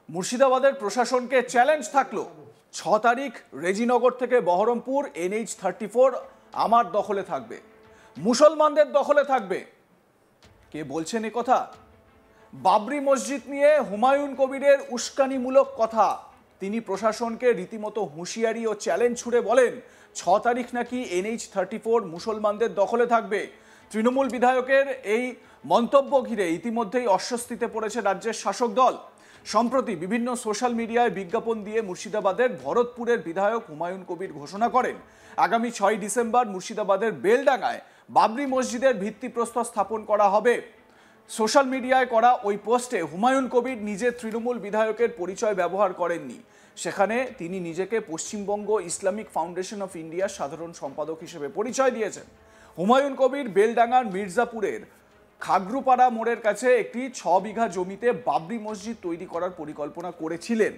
মুর্শিদাবাদের প্রশাসনকে চ্যালেঞ্জ থাকলো 6 তারিখ রেজিনগর থেকে বহরমপুর NH-34 আমার দখলে থাকবে, মুসলমানদের দখলে থাকবে। কে বলছেন এই কথা? বাবরি মসজিদ নিয়ে হুমায়ুন কবিরের উস্কানিমূলক কথা। তিনি প্রশাসনকে রীতিমতো হুঁশিয়ারি ও চ্যালেঞ্জ ছুড়ে বলেন 6 তারিখ নাকি NH-34 মুসলমানদের দখলে থাকবে। তৃণমূল বিধায়কের এই মন্তব্য ঘিরে ইতিমধ্যেই অস্বস্তিতে পড়েছে রাজ্যের শাসক দল। সম্প্রতি বিভিন্ন সোশ্যাল মিডিয়ায় বিজ্ঞাপন দিয়ে মুর্শিদাবাদের ভরতপুরের বিধায়ক হুমায়ুন কবির ঘোষণা করেন আগামী 6 ডিসেম্বর মুর্শিদাবাদের বেলডাঙ্গায় বাবরি মসজিদের ভিত্তিপ্রস্তর স্থাপন করা হবে। সোশ্যাল মিডিয়ায় করা ওই পোস্টে হুমায়ুন কবির নিজে তৃণমূল বিধায়কের পরিচয় ব্যবহার করেননি। সেখানে তিনি নিজেকে পশ্চিমবঙ্গ ইসলামিক ফাউন্ডেশন অফ ইন্ডিয়ার সাধারণ সম্পাদক হিসেবে পরিচয় দিয়েছেন। হুমায়ুন কবির বেলডাঙ্গার মির্জাপুরের খাগরুপাড়া মোড়ের কাছে একটি 6 বিঘা জমিতে বাবরি মসজিদ তৈরি করার পরিকল্পনা করেছিলেন।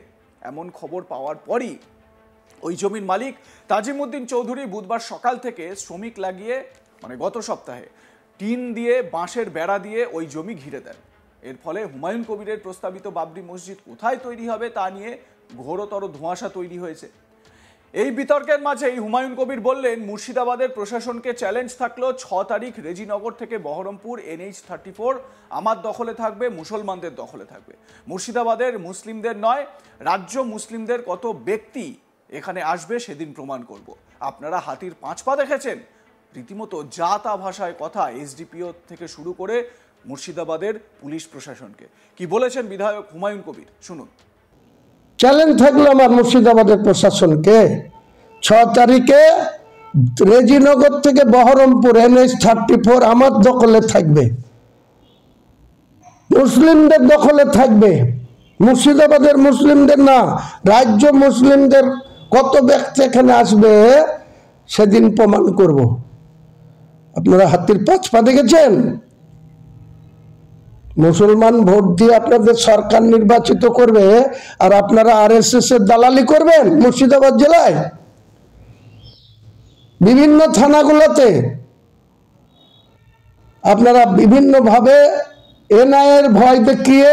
এমন খবর পাওয়ার পরই ওই জমির মালিক তাজিমউদ্দিন চৌধুরী বুধবার সকাল থেকে শ্রমিক লাগিয়ে গত সপ্তাহে টিন দিয়ে বাঁশের বেড়া দিয়ে ওই জমি ঘিরে দেন। এর ফলে হুমায়ুন কবিরের প্রস্তাবিত বাবরি মসজিদ কোথায় তৈরি হবে তা নিয়ে ঘোরতর ধোঁয়াশা তৈরি হয়েছে। এই বিতর্কের মাঝেই হুমায়ুন কবির বললেন, মুর্শিদাবাদের প্রশাসনকে চ্যালেঞ্জ থাকলো 6 তারিখ রেজিনগর থেকে বহরমপুর NH-34 আমার দখলে থাকবে, মুসলমানদের দখলে থাকবে। মুর্শিদাবাদের মুসলিমদের নয়, রাজ্য মুসলিমদের কত ব্যক্তি এখানে আসবে সেদিন প্রমাণ করব। আপনারা হাতির 5 পা দেখেছেন? রীতিমতো যা তা ভাষায় কথা SDPO থেকে শুরু করে মুর্শিদাবাদের পুলিশ প্রশাসনকে। কি বলেছেন বিধায়ক হুমায়ুন কবির, শুনুন। চ্যালেঞ্জ থাকলো আমার মুর্শিদাবাদের প্রশাসনকে 6 তারিখে রেজিনগর থেকে বহরমপুর NH-34 আমার দখলে থাকবে, মুসলিমদের দখলে থাকবে। মুর্শিদাবাদের মুসলিমদের না, রাজ্য মুসলিমদের কত ব্যক্তি এখানে আসবে সেদিন প্রমাণ করব। আপনারা হাতির 5 পা দেখেছেন? মুসলমান ভোট দিয়ে আপনাদের সরকার নির্বাচিত করবে আর আপনারা RSS এর দালালি করবেন মুর্শিদাবাদ জেলায় বিভিন্ন থানাগুলোতে। আপনারা বিভিন্নভাবে NIA এর ভয় দেখিয়ে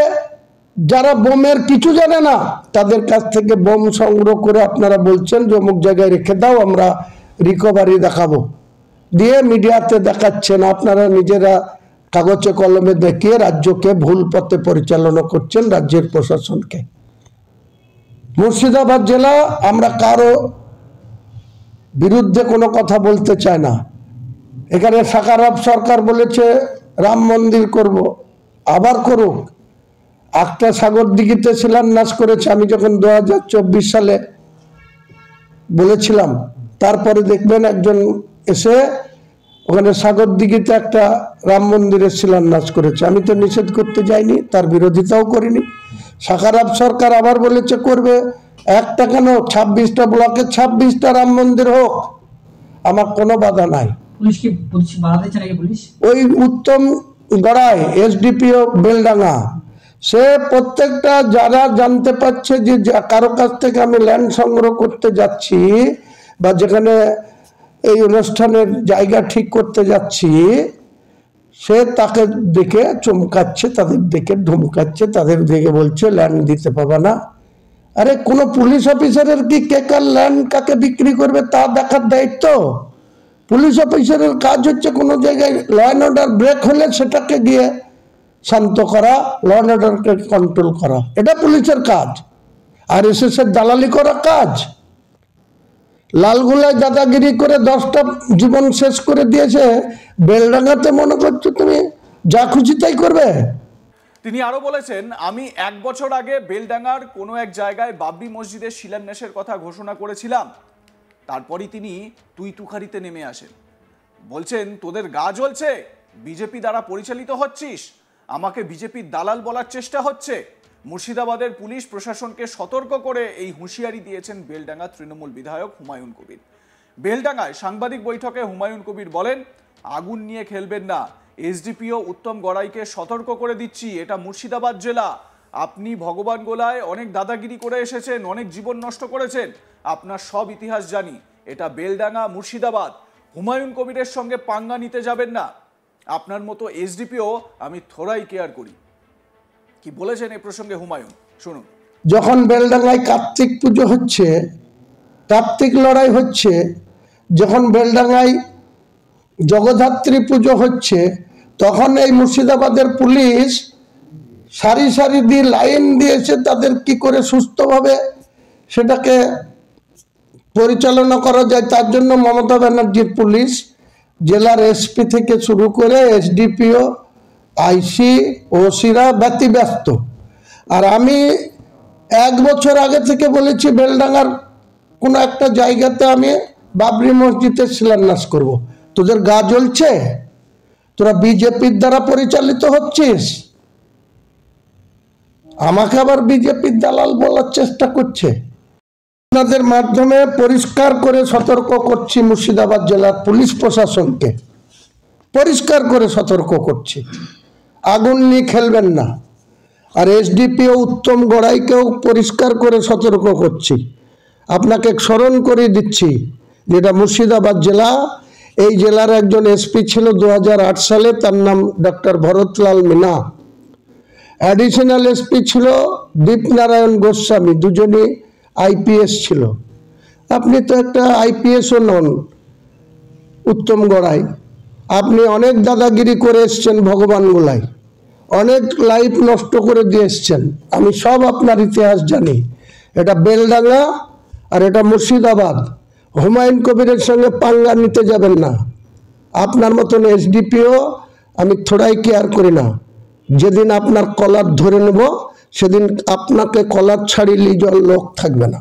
যারা বোমের কিছু জানে না তাদের কাছ থেকে বোম সংগ্রহ করে আপনারা বলছেন যে অমুক জায়গায় রেখে দাও, আমরা রিকভারি দেখাবো, দিয়ে মিডিয়াতে দেখাচ্ছেন। আপনারা নিজেরা কাগজে কলমে দেখিয়ে রাজ্যকে ভুল পথে পরিচালনা করছেন, রাজ্যের প্রশাসনকে। মুর্শিদাবাদ জেলা আমরা কারো বিরুদ্ধে কোনো কথা বলতে চাই না। এখানে সাকারাব সরকার বলেছে রাম মন্দির করব, আবার করুক। একটা সাগর দিঘিতে শিলান্যাস করেছে, আমি যখন 2024 সালে বলেছিলাম। তারপরে দেখবেন একজন এসে ওখানে সাগর দিঘিতে একটা রাম মন্দিরের শিলান্যাস করেছে। আমি তো নিষেধ করতে যাইনি, তার বিরোধিতাও করিনি। সাকারাব সরকার আবার বলেছে করবে, একটা কেন 26টা ব্লকে 26টা রাম মন্দির হোক, আমার কোনো বাধা নাই। ওই উত্তম গড়াই SDPO বেলডাঙ্গা, সে প্রত্যেকটা যারা জানতে পারছে যে কারো কাছ থেকে আমি ল্যান্ড সংগ্রহ করতে যাচ্ছি বা যেখানে এই অনুষ্ঠানের জায়গা ঠিক করতে যাচ্ছি, সে তাকে দেখে চমকাচ্ছে, তাদের দেখে ধমকাচ্ছে, তাদের দেখে বলছে ল্যান্ড দিতে পারবে না। আরে কোনো পুলিশ অফিসারের কি কে কার ল্যান্ড কাকে বিক্রি করবে তা দেখার দায়িত্ব? পুলিশ অফিসারের কাজ হচ্ছে কোনো জায়গায় ল অ্যান্ড অর্ডার ব্রেক হলে সেটাকে গিয়ে শান্ত করা, ল অ্যান্ড অর্ডারকে কন্ট্রোল করা, এটা পুলিশের কাজ। RSS এর দালালি করা কাজ। লালগুলায় দাদাগিরি করে 10টা জীবন শেষ করে দিয়েছে, বেলডাঙ্গাতে মনে করছো তুমি যা খুশি তাই করবে? তিনি আরো বলেছেন, আমি 1 বছর আগে বেলডাঙ্গার কোনো এক জায়গায় বাবরি মসজিদের শিলান্যাসের কথা ঘোষণা করেছিলাম। তারপরই তিনি তুই তুখারিতে নেমে আসেন, বলছেন তোদের গা জ্বলছে, বিজেপি দ্বারা পরিচালিত হচ্ছিস, আমাকে বিজেপির দালাল বলার চেষ্টা হচ্ছে। মুর্শিদাবাদের পুলিশ প্রশাসনকে সতর্ক করে এই হুঁশিয়ারি দিয়েছেন বেলডাঙ্গা তৃণমূল বিধায়ক হুমায়ুন কবির। বেলডাঙ্গায় সাংবাদিক বৈঠকে হুমায়ুন কবির বলেন, আগুন নিয়ে খেলবেন না, SDPO উত্তম গড়াইকে সতর্ক করে দিচ্ছি, এটা মুর্শিদাবাদ জেলা। আপনি ভগবান গোলায় অনেক দাদাগিরি করে এসেছেন, অনেক জীবন নষ্ট করেছেন, আপনার সব ইতিহাস জানি, এটা বেলডাঙ্গা মুর্শিদাবাদ। হুমায়ুন কবিরের সঙ্গে পাঙ্গা নিতে যাবেন না, আপনার মতো SDPO আমি থোড়াই কেয়ার করি। কি বলেছেন এই প্রসঙ্গে হুমায়ুন, শুনুন। যখন বেলডাঙ্গায় কার্তিক পুজো হচ্ছে, কার্তিক লড়াই হচ্ছে, যখন বেলডাঙ্গায় জগদ্ধাত্রী পুজো হচ্ছে, তখন এই মুর্শিদাবাদের পুলিশ সারি সারি দিয়ে লাইন দিয়েছে তাদের কি করে সুস্থভাবে সেটাকে পরিচালনা করা যায়। তার জন্য মমতা ব্যানার্জির পুলিশ, জেলার এসপি থেকে শুরু করে এসডিপিও, আইসি, ওসিরা ব্যতিব্যস্ত। আর আমি 1 বছর আগে থেকে বলেছি বেলডাঙ্গার কোনো একটা জায়গাতে আমি বাবরি মসজিদের শিলান্যাস করব। তোদের গা জ্বলছে? তোরা বিজেপির দ্বারা পরিচালিত হচ্ছিস, আমাকে আবার বিজেপির দালাল বলার চেষ্টা করছে। আপনাদের মাধ্যমে পরিষ্কার করে সতর্ক করছি মুর্শিদাবাদ জেলার পুলিশ প্রশাসনকে, পরিষ্কার করে সতর্ক করছি, আগুন নিয়ে খেলবেন না। আর এসডিপিও উত্তম গড়াইকেও পরিষ্কার করে সতর্ক করছি। আপনাকে স্মরণ করে দিচ্ছি যেটা মুর্শিদাবাদ জেলা, এই জেলার একজন এসপি ছিল 2008 সালে, তার নাম doctor Bharatlal Meena. Additional SP ছিল দীপনারায়ণ গোস্বামী, দুজনই আইপিএস ছিল। আপনি তো একটা আইপিএসও নন উত্তম গড়াই, আপনি অনেক দাদাগিরি করে এসছেন ভগবানগোলায়, অনেক লাইফ নষ্ট করে দিয়ে এসছেন। আমি সব আপনার ইতিহাস জানি। এটা বেলডাঙ্গা আর এটা মুর্শিদাবাদ। হুমায়ুন কবিরের সঙ্গে পাঙ্গা নিতে যাবেন না। আপনার মতন এসডিপিও আমি থোড়াই কেয়ার করি না। যেদিন আপনার কলার ধরে নেব সেদিন আপনাকে কলার ছাড়িয়ে লিজল লোক থাকবে না।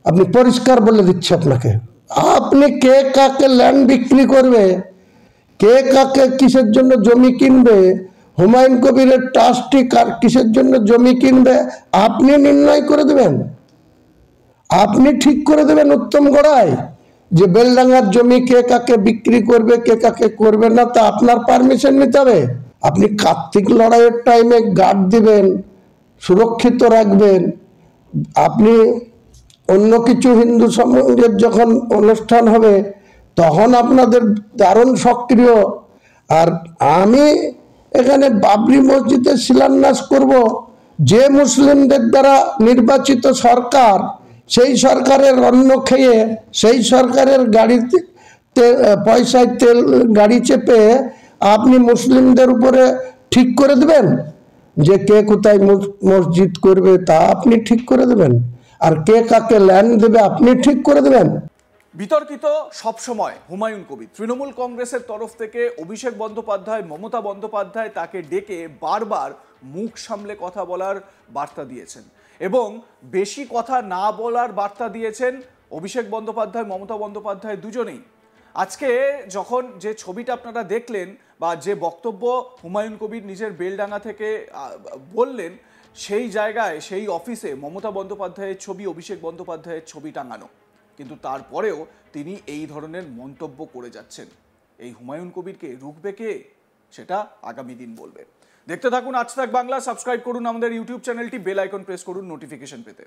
আপনি পরিষ্কার বলে দিচ্ছি আপনাকে। আপনি কে কাকে ল্যান্ড বিক্রি করবে, কে কাকে কিসের জন্য জমি কিনবে, হুমায়ুন কবিরের ট্রাস্টি কার কিসের জন্য জমি কিনবে, আপনি নির্ণয় করে দেবেন, আপনি ঠিক করে দেবেন উত্তম গড়াই যে বেলডাঙ্গার জমি কে কাকে বিক্রি করবে, কে কাকে করবে না, তা আপনার পারমিশন নিতে হবে। আপনি কার্তিক লড়াইয়ের টাইমে গার্ড দিবেন, সুরক্ষিত রাখবেন। আপনি অন্য কিছু হিন্দু সমাজের যখন অনুষ্ঠান হবে তখন আপনাদের দারুণ সক্রিয়। আর আমি এখানে বাবরি মসজিদের শিলান্যাস করব, যে মুসলিমদের দ্বারা নির্বাচিত সরকার, সেই সরকারের অন্ন খেয়ে, সেই সরকারের গাড়িতে পয়সায় তেল গাড়ি চেপে আপনি মুসলিমদের উপরে ঠিক করে দেবেন যে কে কোথায় মসজিদ করবে, তা আপনি ঠিক করে দেবেন। আর কে কাকে ল্যান্ড দেবে আপনি ঠিক করে দেবেন। বিতর্কিত সবসময় হুমায়ুন কবির। তৃণমূল কংগ্রেসের তরফ থেকে অভিষেক বন্দ্যোপাধ্যায়, মমতা বন্দ্যোপাধ্যায় তাকে ডেকে বারবার মুখ সামলে কথা বলার বার্তা দিয়েছেন এবং বেশি কথা না বলার বার্তা দিয়েছেন অভিষেক বন্দ্যোপাধ্যায়, মমতা বন্দ্যোপাধ্যায় দুজনেই। আজকে যখন যে ছবিটা আপনারা দেখলেন বা যে বক্তব্য হুমায়ুন কবির নিজের বেলডাঙ্গা থেকে বললেন, সেই জায়গায় সেই অফিসে মমতা বন্দ্যোপাধ্যায়ের ছবি, অভিষেক বন্দ্যোপাধ্যায়ের ছবি টাঙানো, কিন্তু তারপরেও তিনি এই ধরনের মন্তব্য করে যাচ্ছেন। এই হুমায়ুন কবিরকে রুখবে কে, সেটা আগামী দিন বলবে। দেখতে থাকুন আজ তাক বাংলা, সাবস্ক্রাইব করুন আমাদের ইউটিউব চ্যানেলটি, বেল আইকন প্রেস করুন নোটিফিকেশন পেতে।